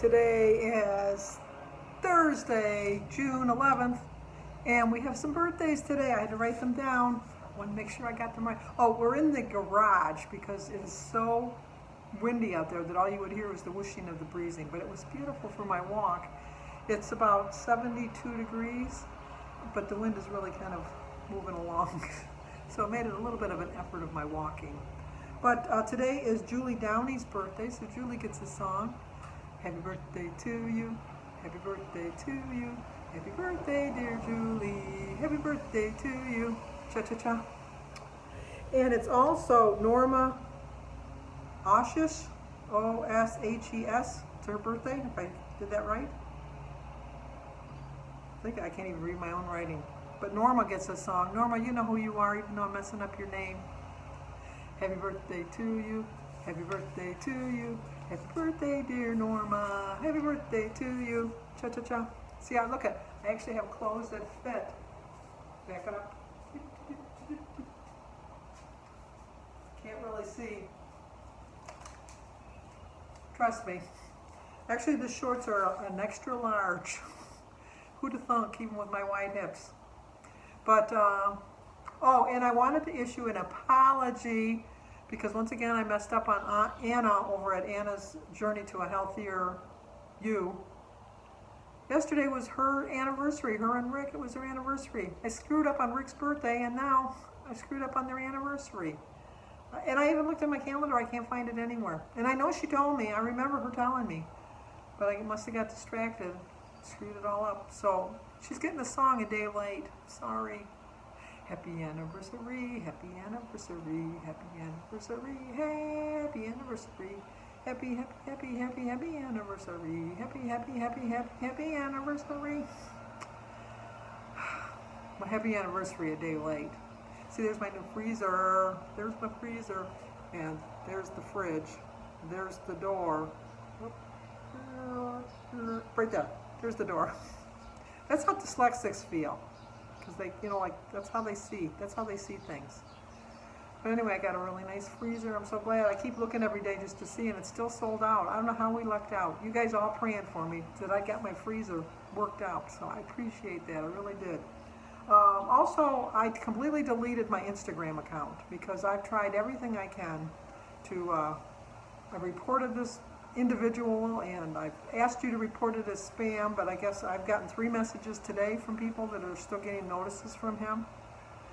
Today is Thursday, June 11th, and we have some birthdays today. I had to write them down. I want to make sure I got them right. Oh, we're in the garage because it is so windy out there that all you would hear was the whooshing of the breezing, but it was beautiful for my walk. It's about 72 degrees, but the wind is really kind of moving along, so it made it a little bit of an effort of my walking. But today is Julie Downey's birthday, so Julie gets a song. Happy birthday to you, happy birthday to you, happy birthday dear Julie, happy birthday to you, cha-cha-cha. And it's also Norma Oshes, O-S-H-E-S, it's her birthday, if I did that right. I think I can't even read my own writing. But Norma gets a song. Norma, you know who you are, even though I'm messing up your name. Happy birthday to you, happy birthday to you, happy birthday dear Norma, happy birthday to you, cha-cha-cha. See, I actually have clothes that fit. Back up. Can't really see. Trust me. Actually, the shorts are an extra large. Who'd have thunk, even with my wide hips. But, oh, and I wanted to issue an apology because once again I messed up on Anna over at Anna's Journey to a Healthier You. Yesterday was her anniversary, her and Rick, it was their anniversary. I screwed up on Rick's birthday and now I screwed up on their anniversary. And I even looked at my calendar, I can't find it anywhere. And I know she told me, I remember her telling me, but I must have got distracted, screwed it all up. So she's getting the song a day late, sorry. Happy anniversary, happy anniversary, happy anniversary, happy anniversary, happy, happy, happy, happy, happy anniversary, happy, happy, happy, happy, happy anniversary. My happy anniversary a day late. See, there's my new freezer, there's my freezer, and there's the fridge, there's the door. Right there, there's the door. That's how dyslexics feel. Because they, you know, like, that's how they see things. But anyway, I got a really nice freezer. I'm so glad. I keep looking every day just to see, and it's still sold out. I don't know how we lucked out. You guys all praying for me that I got my freezer worked out, so I appreciate that. I really did. Also, I completely deleted my Instagram account because I've tried everything I can to, I reported this individual and I've asked you to report it as spam, but I guess I've gotten 3 messages today from people that are still getting notices from him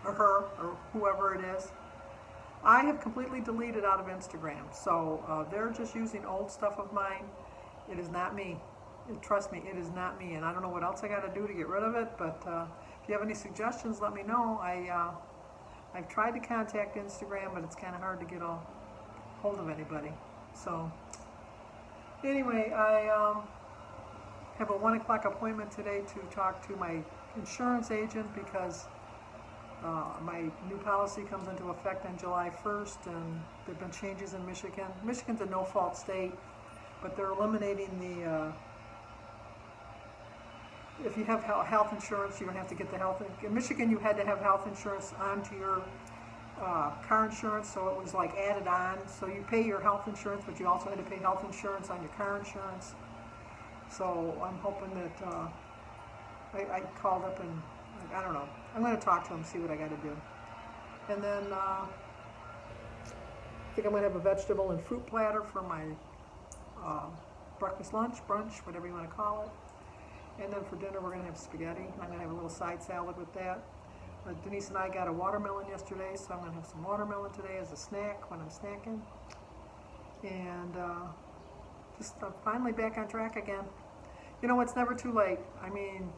or her or whoever it is. I have completely deleted out of Instagram, so they're just using old stuff of mine. It is not me. Trust me, it is not me, and I don't know what else I got to do to get rid of it, but if you have any suggestions, let me know. I've tried to contact Instagram, but it's kind of hard to get a hold of anybody. So anyway, I have a 1 o'clock appointment today to talk to my insurance agent because my new policy comes into effect on July 1st, and there have been changes in Michigan. Michigan's a no-fault state, but they're eliminating the, if you have health insurance, you don't have to get the health. In Michigan, you had to have health insurance onto your car insurance, so it was like added on. So you pay your health insurance, but you also had to pay health insurance on your car insurance. So I'm hoping that I called up and I don't know. I'm going to talk to him, see what I got to do. And then I think I'm going to have a vegetable and fruit platter for my breakfast, lunch, brunch, whatever you want to call it. And then for dinner we're going to have spaghetti. I'm going to have a little side salad with that. Denise and I got a watermelon yesterday, so I'm going to have some watermelon today as a snack when I'm snacking. And just finally back on track again. You know, it's never too late. I mean,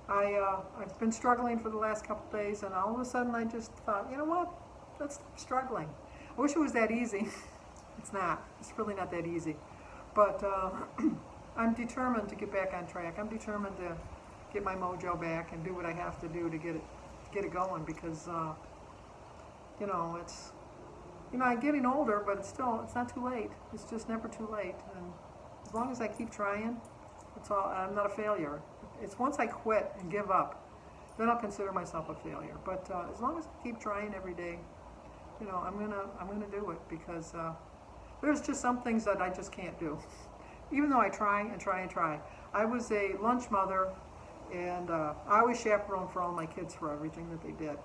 I've been struggling for the last couple days, and all of a sudden I just thought, you know what, let's stop struggling. I wish it was that easy. It's not. It's really not that easy. But I'm determined to get back on track. I'm determined to get my mojo back and do what I have to do to get it going because, you know, it's, you know, I'm getting older, but it's not too late. It's just never too late. And as long as I keep trying, it's all, I'm not a failure. It's once I quit and give up, then I'll consider myself a failure. But as long as I keep trying every day, you know, I'm gonna do it because there's just some things that I just can't do. even though I try and try and try. I was a lunch mother, and I always chaperoned for all my kids for everything that they did.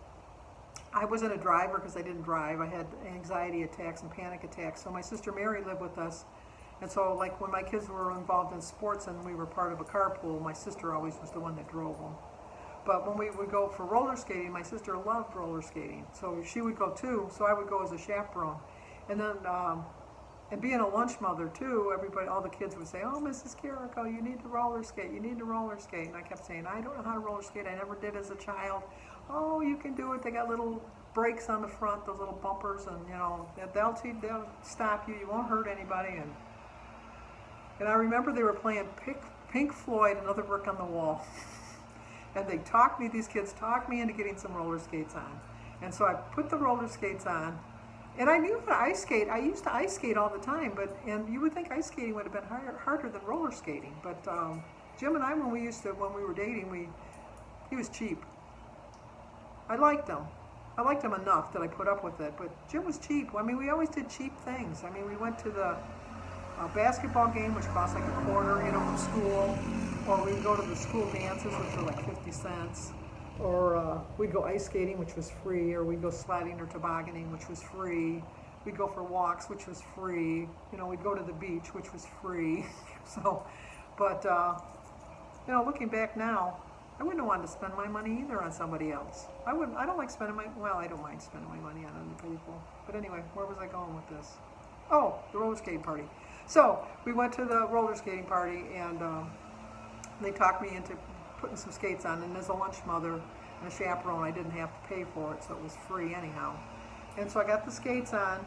I wasn't a driver because I didn't drive. I had anxiety attacks and panic attacks. So my sister Mary lived with us. And so like when my kids were involved in sports and we were part of a carpool, my sister always was the one that drove them. But when we would go for roller skating, my sister loved roller skating. So she would go too, so I would go as a chaperone. And then, and being a lunch mother too, everybody, all the kids would say, oh, Mrs. Carrico, you need to roller skate, you need to roller skate. And I kept saying, I don't know how to roller skate, I never did as a child. Oh, you can do it, they got little brakes on the front, those little bumpers, and you know, they'll stop you, you won't hurt anybody. And I remember they were playing Pink Floyd, Another Brick on the Wall. And they these kids talked me into getting some roller skates on. And so I put the roller skates on, and I knew how to ice skate. I used to ice skate all the time, and you would think ice skating would have been harder than roller skating. But Jim and I, when we were dating, he was cheap. I liked him. I liked him enough that I put up with it, but Jim was cheap. I mean, we always did cheap things. I mean, we went to the basketball game, which cost like a quarter, you know, from school, or we'd go to the school dances, which were like 50 cents, or we'd go ice skating, which was free, or we'd go sledding or tobogganing, which was free. We'd go for walks, which was free. You know, we'd go to the beach, which was free. So, but, you know, looking back now, I wouldn't have wanted to spend my money either on somebody else. I don't like spending I don't mind spending my money on other people. But anyway, where was I going with this? Oh, the roller skating party. So we went to the roller skating party, and they talked me into putting some skates on. And as a lunch mother and a chaperone, I didn't have to pay for it, so it was free anyhow. And so I got the skates on,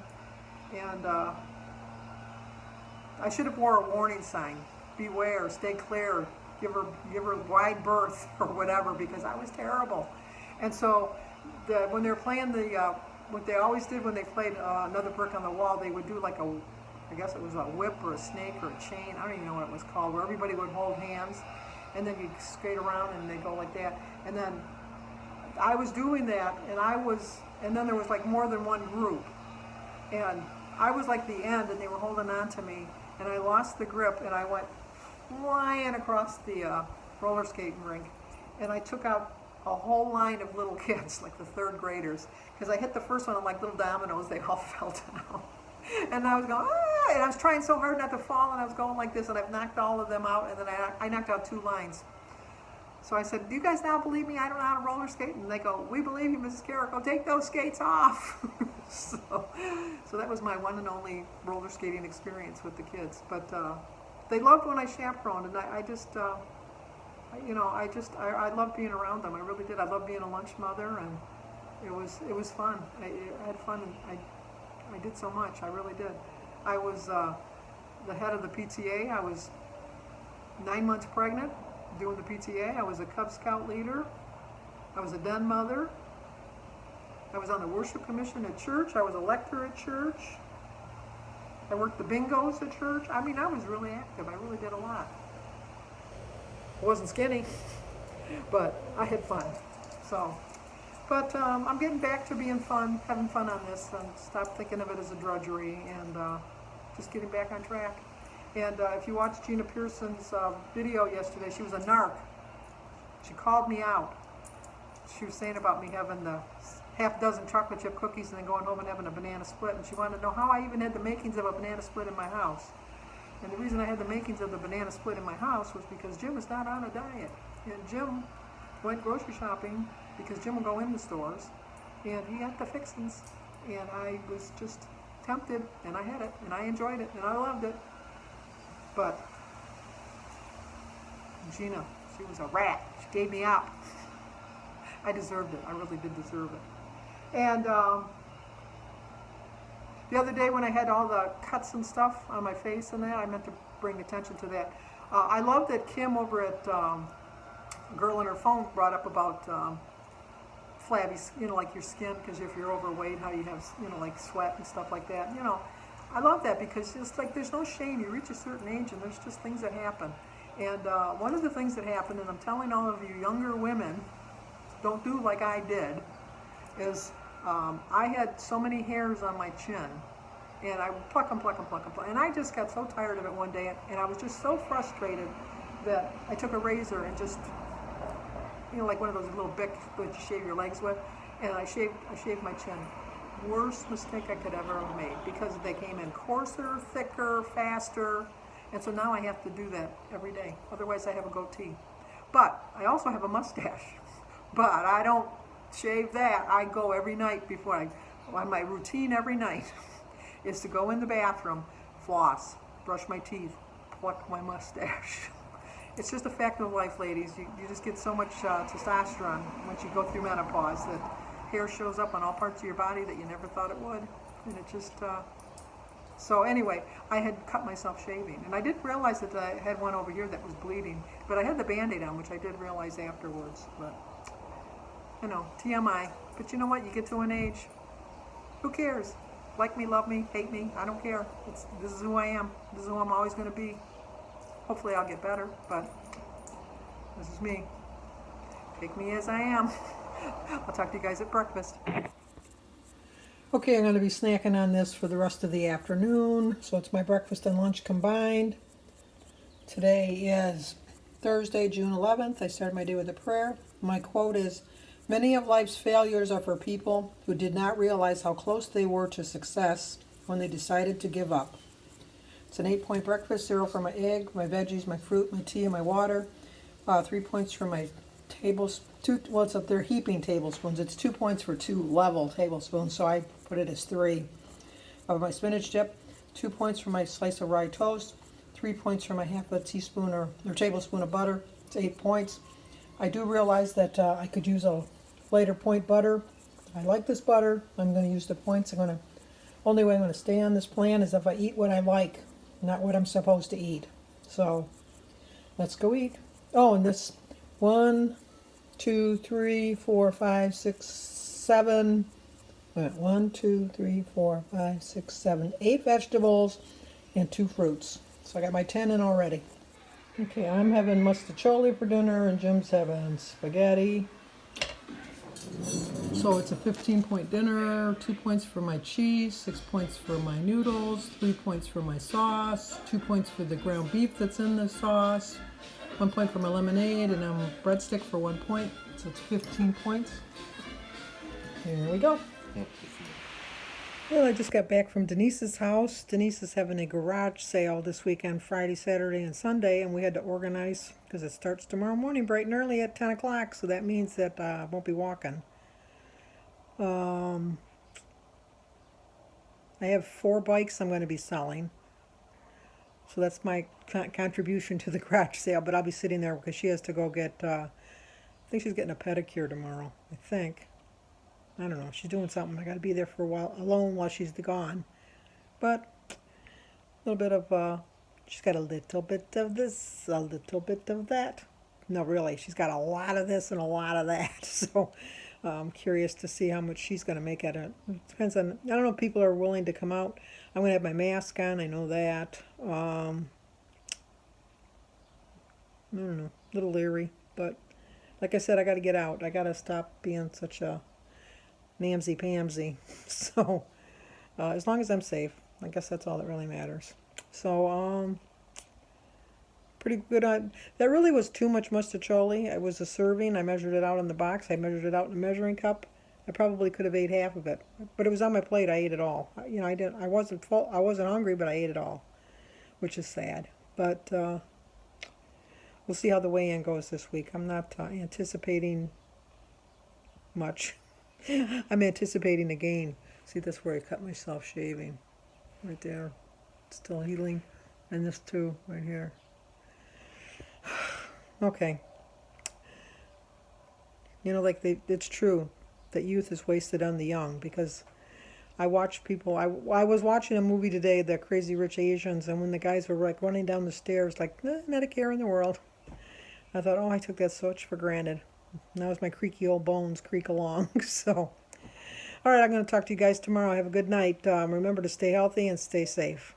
and I should have wore a warning sign: beware, stay clear, give her wide berth or whatever, because I was terrible. And so when they were playing what they always did when they played Another Brick on the Wall, they would do like I guess it was a whip or a snake or a chain, I don't even know what it was called, where everybody would hold hands, and then you'd skate around and they go like that. And then I was doing that, and then there was like more than one group. And I was like the end, and they were holding on to me, and I lost the grip, and I went flying across the roller skating rink, and I took out a whole line of little kids, like the third graders, because I hit the first one, and like little dominoes, they all fell down. And I was going, ah, and I was trying so hard not to fall, and I was going like this, and I've knocked all of them out, and then I knocked out 2 lines. So I said, do you guys now believe me? I don't know how to roller skate? And they go, we believe you, Mrs. Carrico, take those skates off. So that was my one and only roller skating experience with the kids. But they loved when I chaperoned, and I loved being around them. I really did. I loved being a lunch mother, and it was fun. I had fun, and I did so much. I really did. I was the head of the PTA. I was 9 months pregnant doing the PTA. I was a Cub Scout leader. I was a den mother. I was on the worship commission at church. I was a lector at church. I worked the bingos at church. I mean, I was really active. I really did a lot. I wasn't skinny, but I had fun. So, but I'm getting back to being fun, having fun on this, and stop thinking of it as a drudgery, and just getting back on track. And if you watched Gina Pearson's video yesterday, she was a narc. She called me out. She was saying about me having the half dozen chocolate chip cookies and then going home and having a banana split, and she wanted to know how I even had the makings of a banana split in my house. And the reason I had the makings of the banana split in my house was because Jim was not on a diet. And Jim went grocery shopping because Jim would go in the stores, and he had the fixings. And I was just tempted, and I had it, and I enjoyed it, and I loved it. But Gina, she was a rat. She gave me up. I deserved it. I really did deserve it. And the other day when I had all the cuts and stuff on my face and that, I meant to bring attention to that. I love that Kim over at Girl on Her Phone brought up about flabby, like your skin, because if you're overweight, how you have, like sweat and stuff like that. I love that because it's like there's no shame. You reach a certain age and there's just things that happen. And one of the things that happened, and I'm telling all of you younger women, don't do like I did, is I had so many hairs on my chin, and I would pluck them, pluck them, pluck them, pluck. And I just got so tired of it one day, and I was just so frustrated that I took a razor and just, like one of those little bits that you shave your legs with, and I shaved my chin. Worst mistake I could ever have made, because they came in coarser, thicker, faster, and so now I have to do that every day. Otherwise I have a goatee. But I also have a mustache. But I don't shave that. I go every night my routine every night is to go in the bathroom, floss, brush my teeth, pluck my mustache. It's just a fact of life, ladies. You just get so much testosterone once you go through menopause that hair shows up on all parts of your body that you never thought it would. And it just, so anyway, I had cut myself shaving. And I didn't realize that I had one over here that was bleeding. But I had the Band-Aid on, which I did realize afterwards. But, TMI. But you know what? You get to an age, who cares? Like me, love me, hate me, I don't care. This is who I am. This is who I'm always going to be. Hopefully I'll get better, but this is me. Take me as I am. I'll talk to you guys at breakfast. Okay, I'm going to be snacking on this for the rest of the afternoon. So it's my breakfast and lunch combined. Today is Thursday, June 11th. I started my day with a prayer. My quote is, "Many of life's failures are for people who did not realize how close they were to success when they decided to give up." It's an 8-point breakfast, 0 for my egg, my veggies, my fruit, my tea, and my water. 3 points for my they're heaping tablespoons. It's 2 points for 2 level tablespoons, so I put it as 3. Of my spinach dip, 2 points for my slice of rye toast, 3 points for my half a teaspoon or tablespoon of butter. It's 8 points. I do realize that I could use a lighter point butter. I like this butter. I'm going to use the points. Only way I'm going to stay on this plan is if I eat what I like, not what I'm supposed to eat. So let's go eat. Oh, and this 1, 2, 3, 4, 5, 6, 7. 1, 2, 3, 4, 5, 6, 7, 8 vegetables and 2 fruits. So I got my 10 in already. Okay, I'm having mustacholi for dinner and Jim's having spaghetti. So it's a 15-point dinner, 2 points for my cheese, 6 points for my noodles, 3 points for my sauce, 2 points for the ground beef that's in the sauce, 1 point for my lemonade, and a breadstick for 1 point. So it's 15 points. Here we go. Well, I just got back from Denise's house. Denise is having a garage sale this weekend, Friday, Saturday, and Sunday, and we had to organize because it starts tomorrow morning bright and early at 10 o'clock, so that means that I won't be walking. I have 4 bikes I'm going to be selling, so that's my contribution to the garage sale, but I'll be sitting there because she has to go get, I think she's getting a pedicure tomorrow, I think. I don't know. She's doing something. I got to be there for a while, alone while she's gone. But a little bit of, she's got a little bit of this, a little bit of that. No, really, she's got a lot of this and a lot of that. So I'm curious to see how much she's going to make at it. It depends on, I don't know if people are willing to come out. I'm going to have my mask on. I know that. I don't know. A little leery. But like I said, I got to get out. I got to stop being such a namsy-pamsy. So, as long as I'm safe, I guess that's all that really matters. So, pretty good on, that really was too much mustacholi. It was a serving. I measured it out in the box. I measured it out in a measuring cup. I probably could have ate half of it, but it was on my plate. I ate it all. I wasn't full. I wasn't hungry, but I ate it all, which is sad. But, we'll see how the weigh-in goes this week. I'm not anticipating much. I'm anticipating a gain. See, that's where I cut myself shaving. Right there. It's still healing. And this too, right here. Okay. It's true that youth is wasted on the young, because I watch people, I was watching a movie today, the Crazy Rich Asians, and when the guys were like running down the stairs, like, not a care in the world. I thought, oh, I took that so much for granted. Now as my creaky old bones creak along. So, all right, I'm going to talk to you guys tomorrow. Have a good night. Remember to stay healthy and stay safe.